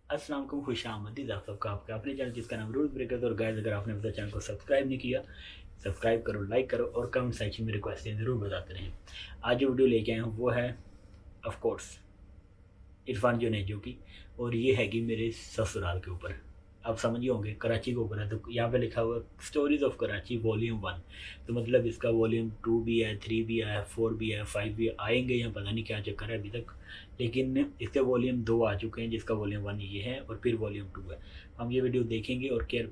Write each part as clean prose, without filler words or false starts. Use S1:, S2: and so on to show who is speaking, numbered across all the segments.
S1: अस्सलाम वालेकुम, खुशामदीद आप सबका आपका अपने चैनल जिसका नाम रूल ब्रेकर्स। और गाइस, अगर आपने अपने चैनल को सब्सक्राइब नहीं किया, सब्सक्राइब करो, लाइक करो और कमेंट सेक्शन में रिक्वेस्ट ज़रूर बताते रहें। आज जो वीडियो लेके आए हैं वो है ऑफ कोर्स इरफान जुनेजो की, और ये हैगी मेरे ससुराल के ऊपर। आप समझ ही होंगे, कराची के ऊपर है, तो यहाँ पे लिखा हुआ स्टोरीज ऑफ कराची वॉल्यूम 1। तो मतलब इसका वॉल्यूम 2 भी है, 3 भी है, 4 भी है, 5 भी आएंगे, या पता नहीं क्या चक्कर है अभी तक। लेकिन इसके वॉल्यूम 2 आ चुके हैं, जिसका वॉल्यूम 1 ये है और फिर वॉल्यूम 2 है। हम ये वीडियो देखेंगे और क्या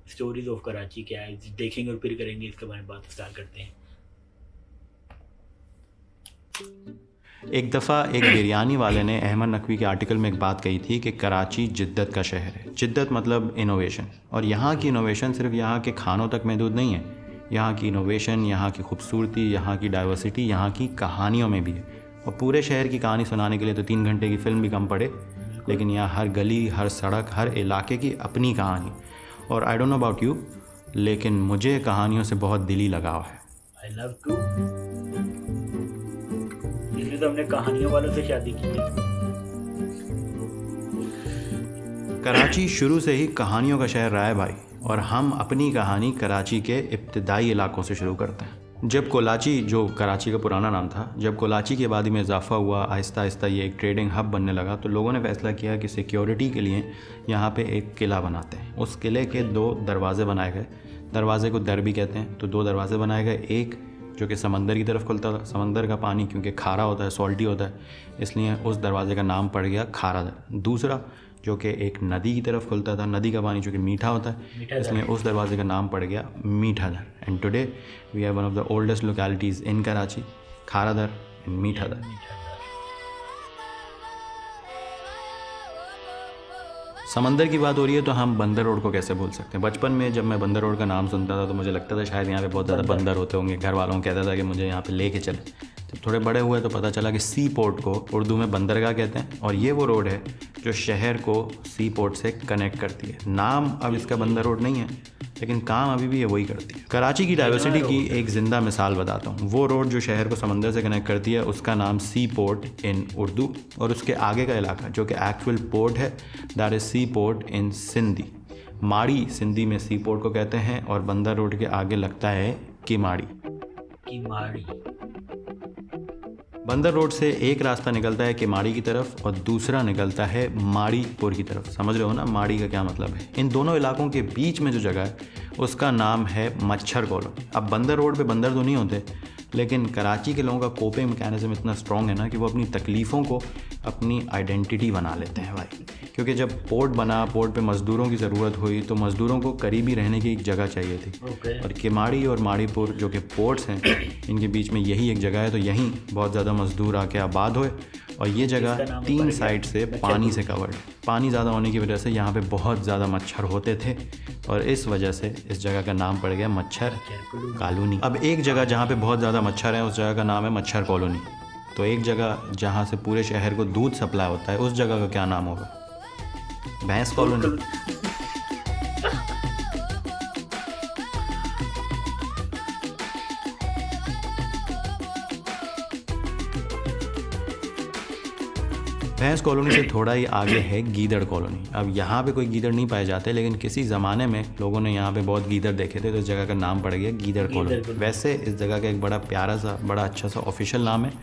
S1: स्टोरीज ऑफ कराची क्या है देखेंगे और फिर करेंगे इसके बारे में बात स्टार्ट करते हैं।
S2: एक दफ़ा एक बिरयानी वाले ने अहमद नकवी के आर्टिकल में एक बात कही थी कि कराची जिद्दत का शहर है। जिद्दत मतलब इनोवेशन, और यहाँ की इनोवेशन सिर्फ यहाँ के खानों तक महदूद नहीं है। यहाँ की इनोवेशन, यहाँ की खूबसूरती, यहाँ की डाइवर्सिटी, यहाँ की कहानियों में भी है। और पूरे शहर की कहानी सुनाने के लिए तो 3 घंटे की फ़िल्म भी कम पड़े, लेकिन यहाँ हर गली, हर सड़क, हर इलाके की अपनी कहानी। और I don't know about you, लेकिन मुझे कहानियों से बहुत दिली लगाव है।
S1: आई लव टू, इसलिए तो हमने कहानियों वालों से शादी की है।
S2: कराची शुरू से ही कहानियों का शहर रहा है भाई, और हम अपनी कहानी कराची के इब्तदाई इलाकों से शुरू करते हैं। जब कोलाची, जो कराची का पुराना नाम था, जब कोलाची की आबादी में इजाफा हुआ, आहिस्ता आहिस्ता ये एक ट्रेडिंग हब बनने लगा, तो लोगों ने फैसला किया कि सिक्योरिटी के लिए यहाँ पे एक किला बनाते हैं। उस किले के 2 दरवाज़े बनाए गए। दरवाजे को दर भी कहते हैं। तो 2 दरवाज़े बनाए गए, एक जो कि समंदर की तरफ खुलता था। समंदर का पानी क्योंकि खारा होता है, सॉल्टी होता है, इसलिए उस दरवाजे का नाम पड़ गया खारा दर। दूसरा जो कि एक नदी की तरफ खुलता था, नदी का पानी जो कि मीठा होता है, इसलिए उस दरवाजे का नाम पड़ गया Meetha Dar. And today we have one of the oldest localities in Karachi, Khara Dar and मीठा दर। समंदर की बात हो रही है तो हम बंदर रोड को कैसे भूल सकते हैं। बचपन में जब मैं बंदर रोड का नाम सुनता था तो मुझे लगता था शायद यहाँ पे बहुत ज़्यादा बंदर होते होंगे। घर वालों को कहता था कि मुझे यहाँ पे लेके चले। जब थोड़े बड़े हुए तो पता चला कि सी पोर्ट को उर्दू में बंदरगाह कहते हैं, और ये वो रोड है जो शहर को सी पोर्ट से कनेक्ट करती है। नाम अब इसका बंदर रोड नहीं है, लेकिन काम अभी भी ये वही करती है। कराची की डाइवर्सिटी की एक ज़िंदा मिसाल बताता हूँ। वो रोड जो शहर को समंदर से कनेक्ट करती है, उसका नाम सी पोर्ट इन उर्दू, और उसके आगे का इलाका जो कि एक्चुअल पोर्ट है, that is sea port in Sindhi. माड़ी सिंधी में सी पोर्ट को कहते हैं, और बंदर रोड के आगे लगता है किमाड़ी। बंदर रोड से एक रास्ता निकलता है किमाड़ी की तरफ और दूसरा निकलता है माड़ीपुर की तरफ। समझ रहे हो ना माड़ी का क्या मतलब है। इन दोनों इलाकों के बीच में जो जगह है उसका नाम है मच्छर कॉलोनी। अब बंदर रोड पे बंदर तो नहीं होते, लेकिन कराची के लोगों का कोपिंग मैकेनिज्म इतना स्ट्रॉन्ग है ना कि वो अपनी तकलीफ़ों को अपनी आइडेंटिटी बना लेते हैं भाई। क्योंकि जब पोर्ट बना, पोर्ट पे मज़दूरों की ज़रूरत हुई, तो मज़दूरों को करीबी रहने की एक जगह चाहिए थी। और किमाड़ी और माड़ीपुर जो कि पोर्ट्स हैं, इनके बीच में यही एक जगह है, तो यहीं बहुत ज़्यादा मज़दूर आके आबाद हुए। और ये जगह 3 साइड से पानी से कवर्ड। पानी ज़्यादा होने की वजह से यहाँ पे बहुत ज़्यादा मच्छर होते थे, और इस वजह से इस जगह का नाम पड़ गया मच्छर कॉलोनी। अब एक जगह जहाँ पे बहुत ज़्यादा मच्छर है, उस जगह का नाम है मच्छर कॉलोनी। तो एक जगह जहाँ से पूरे शहर को दूध सप्लाई होता है, उस जगह का क्या नाम होगा? भैंस कॉलोनी। भैंस कॉलोनी से थोड़ा ही आगे है गीदड़ कॉलोनी। अब यहाँ पे कोई गीदड़ नहीं पाए जाते, लेकिन किसी ज़माने में लोगों ने यहाँ पे बहुत गीदड़ देखे थे, तो इस जगह का नाम पड़ गया गीदड़ कॉलोनी। वैसे इस जगह का एक बड़ा प्यारा सा, बड़ा अच्छा सा ऑफिशियल नाम है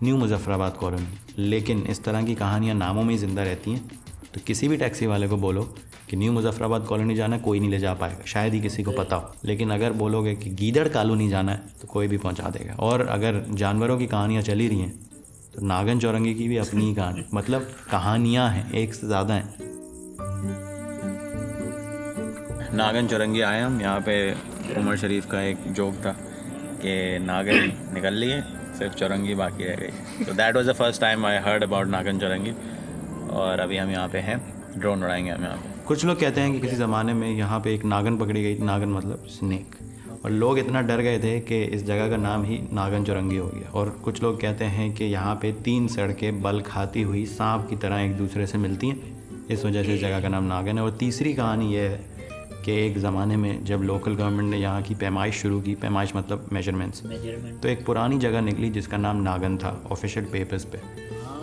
S2: न्यू मुजफ्फराबाद कॉलोनी, लेकिन इस तरह की कहानियाँ नामों में ही ज़िंदा रहती हैं। तो किसी भी टैक्सी वाले को बोलो कि न्यू मुजफ्फराबाद कॉलोनी जाना है, कोई नहीं ले जा पाएगा, शायद ही किसी को पता हो। लेकिन अगर बोलोगे कि गीदड़ कॉलोनी जाना है तो कोई भी पहुँचा देगा। और अगर जानवरों की कहानियाँ चली रही हैं तो नागन चौरंगी की भी अपनी ही कहानी, मतलब कहानियाँ हैं, एक से ज़्यादा हैं। नागन चौरंगी आए हम यहाँ पे। उमर शरीफ का एक जोक था कि नागन निकल लिए, सिर्फ चौरंगी बाकी रह गई। तो that was the first time I heard about Nagan Chowrangi. और अभी हम यहाँ पे हैं, ड्रोन उड़ाएंगे हम यहाँ पे। कुछ लोग कहते हैं कि किसी ज़माने में यहाँ पे एक नागन पकड़ी गई। नागन मतलब स्नेक। और लोग इतना डर गए थे कि इस जगह का नाम ही नागन चौरंगी हो गया। और कुछ लोग कहते हैं कि यहाँ पे 3 सड़कें बल खाती हुई सांप की तरह एक दूसरे से मिलती हैं, इस वजह से इस जगह का नाम नागन है। और तीसरी कहानी ये है कि एक ज़माने में जब लोकल गवर्नमेंट ने यहाँ की पैमाइश शुरू की, पैमाइश मतलब मेजरमेंट्स, तो एक पुरानी जगह निकली जिसका नाम नागन था ऑफिशियल पेपर्स पे।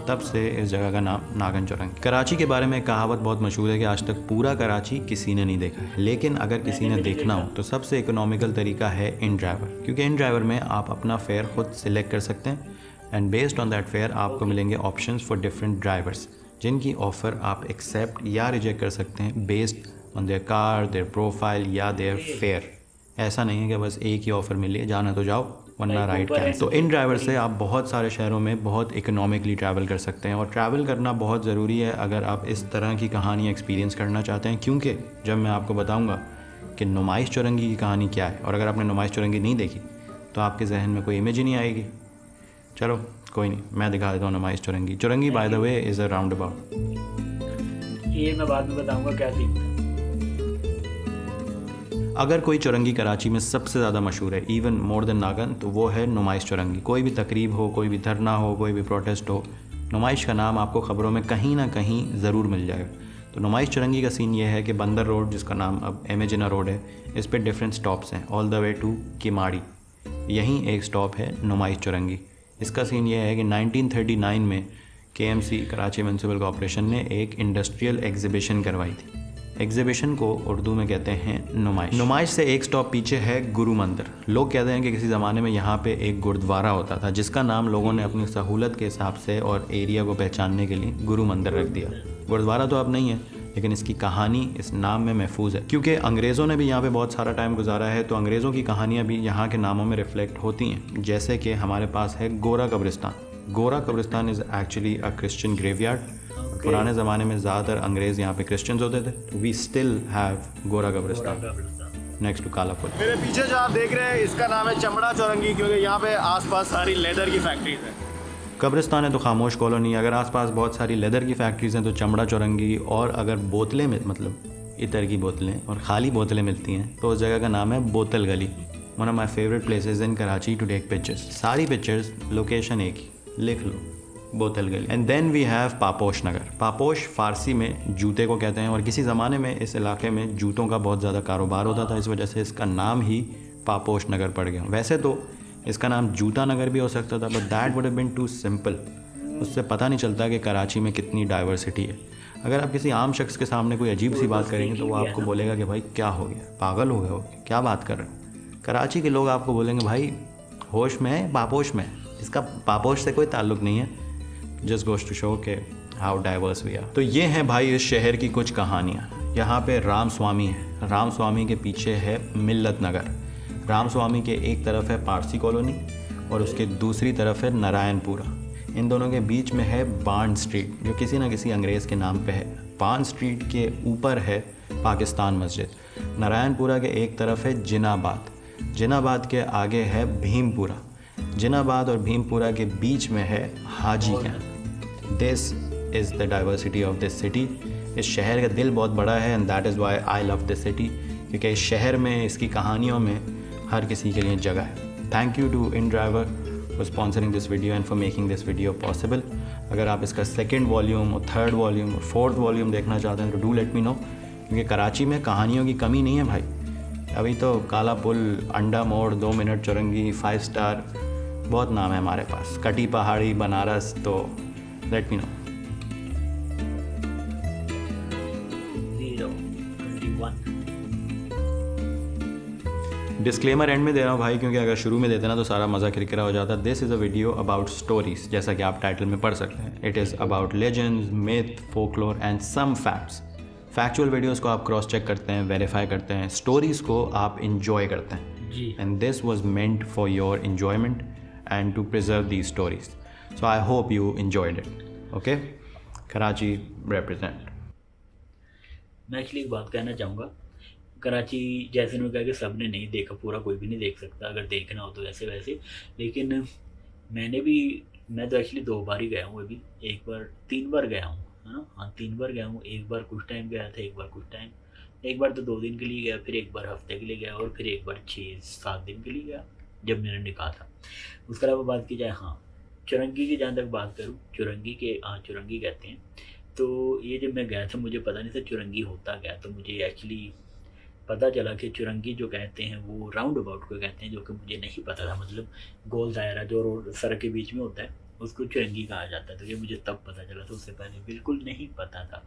S2: तब से इस जगह का नाम नागन चौरंगी। कराची के बारे में एक कहावत बहुत मशहूर है कि आज तक पूरा कराची किसी ने नहीं देखा है, लेकिन अगर किसी ने देखना हो तो सबसे इकोनॉमिकल तरीका है इन ड्राइवर, क्योंकि इन ड्राइवर में आप अपना फेयर खुद सिलेक्ट कर सकते हैं and based on that fair आपको मिलेंगे ऑप्शंस फॉर डिफरेंट ड्राइवर्स, जिनकी ऑफ़र आप एक्सेप्ट या रिजेक्ट कर सकते हैं based on their car, there profile या देयर फेयर। ऐसा नहीं है कि बस एक ही ऑफ़र मिली है, जाना तो जाओ वरना राइड कैंसिल। तो इन ड्राइवर से आप बहुत सारे शहरों में बहुत इकोनॉमिकली ट्रैवल कर सकते हैं, और ट्रैवल करना बहुत ज़रूरी है अगर आप इस तरह की कहानी एक्सपीरियंस करना चाहते हैं, क्योंकि जब मैं आपको बताऊंगा कि नुमाइश चौरंगी की कहानी क्या है, और अगर आपने नुमाइश चौरंगी नहीं देखी तो आपके जहन में कोई इमेज ही नहीं आएगी। चलो कोई नहीं, मैं दिखा देता हूँ Numaish Chowrangi. Chowrangi by the way is a roundabout.
S1: ये मैं बाद में बताऊंगा क्या सीन था।
S2: अगर कोई चौरंगी कराची में सबसे ज़्यादा मशहूर है, इवन मोर देन नागन, तो वो है नुमाइश चौरंगी। कोई भी तकरीब हो, कोई भी धरना हो, कोई भी प्रोटेस्ट हो, नुमाइश का नाम आपको ख़बरों में कहीं ना कहीं ज़रूर मिल जाएगा। तो नुमाइश चौरंगी का सीन ये है कि बंदर रोड, जिसका नाम अब एमेजिना रोड है, इस पर डिफरेंट स्टॉप्स हैं all the way to Kimadi. यहीं एक स्टॉप है नुमाइश चौरंगी। इसका सीन ये है कि 1939 में KMC कराची म्यूनसिपल कॉर्पोरेशन ने एक इंडस्ट्रियल एग्जीबिशन करवाई थी। एग्जीबिशन को उर्दू में कहते हैं नुमाइश। नुमाइश से एक स्टॉप पीछे है गुरु मंदिर। लोग कहते हैं कि किसी ज़माने में यहाँ पे एक गुरुद्वारा होता था, जिसका नाम लोगों ने अपनी सहूलत के हिसाब से और एरिया को पहचानने के लिए गुरु मंदिर रख दिया। गुरुद्वारा तो अब नहीं है, लेकिन इसकी कहानी इस नाम में महफूज है, क्योंकि अंग्रेज़ों ने भी यहाँ पे बहुत सारा टाइम गुजारा है, तो अंग्रेज़ों की कहानियाँ भी यहाँ के नामों में रिफ्लेक्ट होती हैं। जैसे कि हमारे पास है गोरा कब्रिस्तान। गोरा कब्रिस्तान is actually a Christian graveyard. पुराने ज़माने में ज़्यादातर अंग्रेज़ यहाँ पे क्रिश्चियंस होते थे। वी स्टिल हैव गोरा कब्रिस्तान नेक्स्ट टू काला पुल।
S3: मेरे पीछे जो आप देख रहे हैं इसका नाम है चमड़ा चौरंगी, क्योंकि यहाँ पे आसपास सारी लेदर की फैक्ट्रीज हैं।
S2: कब्रिस्तान है तो खामोश कॉलोनी। अगर आसपास बहुत सारी लेदर की फैक्ट्रीज हैं तो चमड़ा चौरंगी। और अगर बोतलें में मतलब इतर की बोतलें और ख़ाली बोतलें मिलती हैं तो उस जगह का नाम है Botal Gali. One of my favourite places in Karachi to take pictures. सारी पिक्चर्स लोकेशन एक ही, लिख लो Botal Gali. And then we have Paposh Nagar. Paposh Farsi में जूते को कहते हैं, और किसी ज़माने में इस इलाके में जूतों का बहुत ज़्यादा कारोबार होता था, इस वजह से इसका नाम ही पापोश नगर पड़ गया। वैसे तो इसका नाम जूता नगर भी हो सकता था, but that would have been too simple. उससे पता नहीं चलता कि कराची में कितनी डाइवर्सिटी है। अगर आप किसी आम शख्स के सामने कोई अजीब सी बात करेंगे तो वो आपको बोलेगा कि भाई क्या हो गया, पागल हो गए हो, क्या बात कर रहे हो। कराची के लोग आपको बोलेंगे भाई होश में है, पापोश में है। इसका पापोश से कोई ताल्लुक़ नहीं है। जस्ट गोज़ टू शो के हाउ डाइवर्स वी आर। तो ये हैं भाई इस शहर की कुछ कहानियाँ। यहाँ पे राम स्वामी है। राम स्वामी के पीछे है मिल्लत नगर। राम स्वामी के एक तरफ है पारसी कॉलोनी और उसके दूसरी तरफ है नारायणपुरा। इन दोनों के बीच में है बांड स्ट्रीट, जो किसी न किसी अंग्रेज़ के नाम पे है। बांड स्ट्रीट के ऊपर है पाकिस्तान मस्जिद। नारायणपुरा के एक तरफ है जिनाबाद। जिनाबाद के आगे है भीमपुरा। जिनाबाद और भीमपुरा के बीच में है Haji camp. This is the diversity of this city. इस शहर का दिल बहुत बड़ा है and that is why I love this city, क्योंकि इस शहर में, इसकी कहानियों में हर किसी के लिए जगह है। Thank you to inDriver for sponsoring this video and for making this video possible. अगर आप इसका सेकेंड वॉल्यूम और थर्ड वॉल्यूम और फोर्थ वॉल्यूम देखना चाहते हैं तो डू लेट मी नो, क्योंकि कराची में कहानियों की कमी नहीं है भाई। अभी तो काला पुल, अंडा मोड़, 2 मिनट चौरंगी, 5 स्टार, बहुत नाम है हमारे पास। कटी पहाड़ी, बनारस, तो let me know.
S1: 021
S2: disclaimer and में दे रहा हूँ भाई, क्योंकि अगर शुरू में देते ना तो सारा मज़ा किरकिरा हो जाता। This is a video about stories, जैसा कि आप टाइटल में पढ़ सकते हैं। It is about legends, myth, folklore and some facts. Factual videos को आप क्रॉस चेक करते हैं, वेरीफाई करते हैं, स्टोरीज़ को आप इंजॉय करते हैं
S1: जी।
S2: And this was meant for your enjoyment and to preserve these stories. So I hope you enjoyed it. Okay? Karachi represent.
S1: मैं एक्चुअली एक बात कहना चाहूँगा। कराची जैसे उन्होंने कहा कि सब ने नहीं देखा, पूरा कोई भी नहीं देख सकता, अगर देखना हो तो ऐसे वैसे। लेकिन मैं तो एक्चुअली 2 बार ही गया हूँ अभी। 3 बार गया हूँ, है ना। हाँ, 3 बार गया हूँ। एक बार कुछ टाइम गया था, एक बार कुछ टाइम, एक बार तो 2 दिन के लिए गया, फिर एक बार हफ्ते के लिए गया, और फिर एक बार 6-7 दिन के लिए गया जब मैंने निकाहा था। उसके अलावा बात की जाए, हाँ, चौरंगी की जहाँ तक बात करूँ, चौरंगी कहते हैं। तो ये जब मैं गया था मुझे पता नहीं था चौरंगी होता क्या। तो मुझे एक्चुअली पता चला कि चौरंगी जो कहते हैं वो राउंड अबाउट को कहते हैं, जो कि मुझे नहीं पता था। मतलब गोल दायरा जो रोड सड़क के बीच में होता है उसको चुरंगी कहा जाता है। तो ये मुझे तब पता चला था, उससे पहले बिल्कुल नहीं पता था।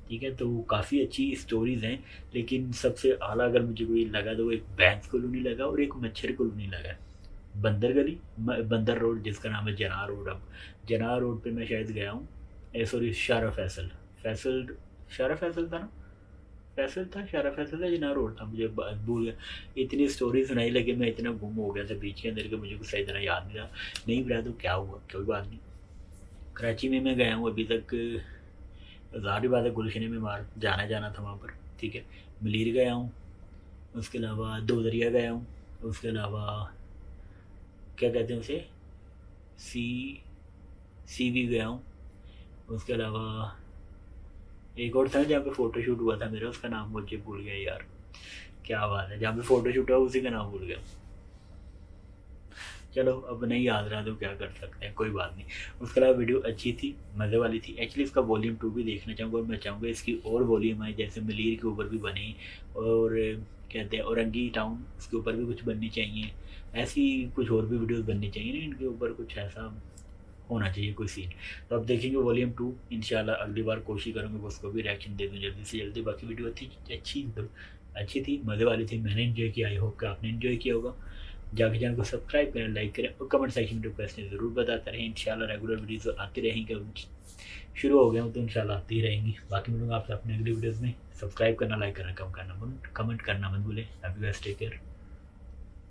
S1: ठीक है, तो काफ़ी अच्छी स्टोरीज़ हैं, लेकिन सबसे आला अगर मुझे कोई लगा तो वो एक भैंस कॉलोनी लगा और एक मच्छर कॉलोनी लगा। बंदर गली, बंदर रोड जिसका नाम है जना रोड। अब जना रोड पे मैं शायद गया हूँ, सॉरी शारा फैसल, शारा फैसल था ना, फैसल था, शारा फैसल था, जना रोड था, मुझे भूल गया। इतनी स्टोरी सुनाई लगी, मैं इतना गुम हो गया था बीच के अंदर कि मुझे कुछ सही तरह याद नहीं रहा। नहीं रहा तो क्या हुआ, कोई बात नहीं। कराची में मैं गया हूँ अभी तक, ज़ाहिर बात है गुलशन में मार जाना था वहाँ पर। ठीक है, मलीर गया हूँ, उसके अलावा दो दरिया गया हूँ, उसके अलावा क्या कहते हैं उसे, सी भी गया हूँ, उसके अलावा एक और था जहाँ पे फ़ोटो शूट हुआ था मेरा, उसका नाम मुझे भूल गया यार, क्या बात है, जहाँ पे फ़ोटो शूट हुआ उसी का नाम भूल गया। चलो अब नहीं याद रहा तो क्या कर सकते हैं, कोई बात नहीं। उसके अलावा वीडियो अच्छी थी, मज़े वाली थी। एक्चुअली इसका वॉल्यूम 2 भी देखना चाहूँगा, और मैं चाहूँगा इसकी और वॉल्यूम आए, जैसे मलीर के ऊपर भी बनी, और कहते हैं औरंगी टाउन, उसके ऊपर भी कुछ बननी चाहिए। ऐसी कुछ और भी वीडियोज़ बननी चाहिए ना, इनके ऊपर कुछ ऐसा होना चाहिए कोई सीन। तो अब देखेंगे वॉल्यूम 2 इंशाल्लाह, अगली बार कोशिश करूँगा उसको भी रिएक्शन दे दूँ जल्दी से जल्दी। बाकी वीडियो अच्छी थी, मज़े वाली थी, मैंने इन्जॉय किया, आई होप कि आपने इन्जॉय किया होगा। जाके चैनल को सब्सक्राइब करें, लाइक करें और कमेंट सेक्शन में रिक्वेस्ट ज़रूर बताते रहें। इंशाल्लाह रेगुलर वीडियोज़ आती रहेंगी, शुरू हो गया हूँ तो इंशाल्लाह आती ही रहेंगी। बाकी मिलूंगा आपसे अपने अगली वीडियोज़ में। सब्सक्राइब करना, लाइक करना, कमेंट करना मत भूलें। Have you guys, take care.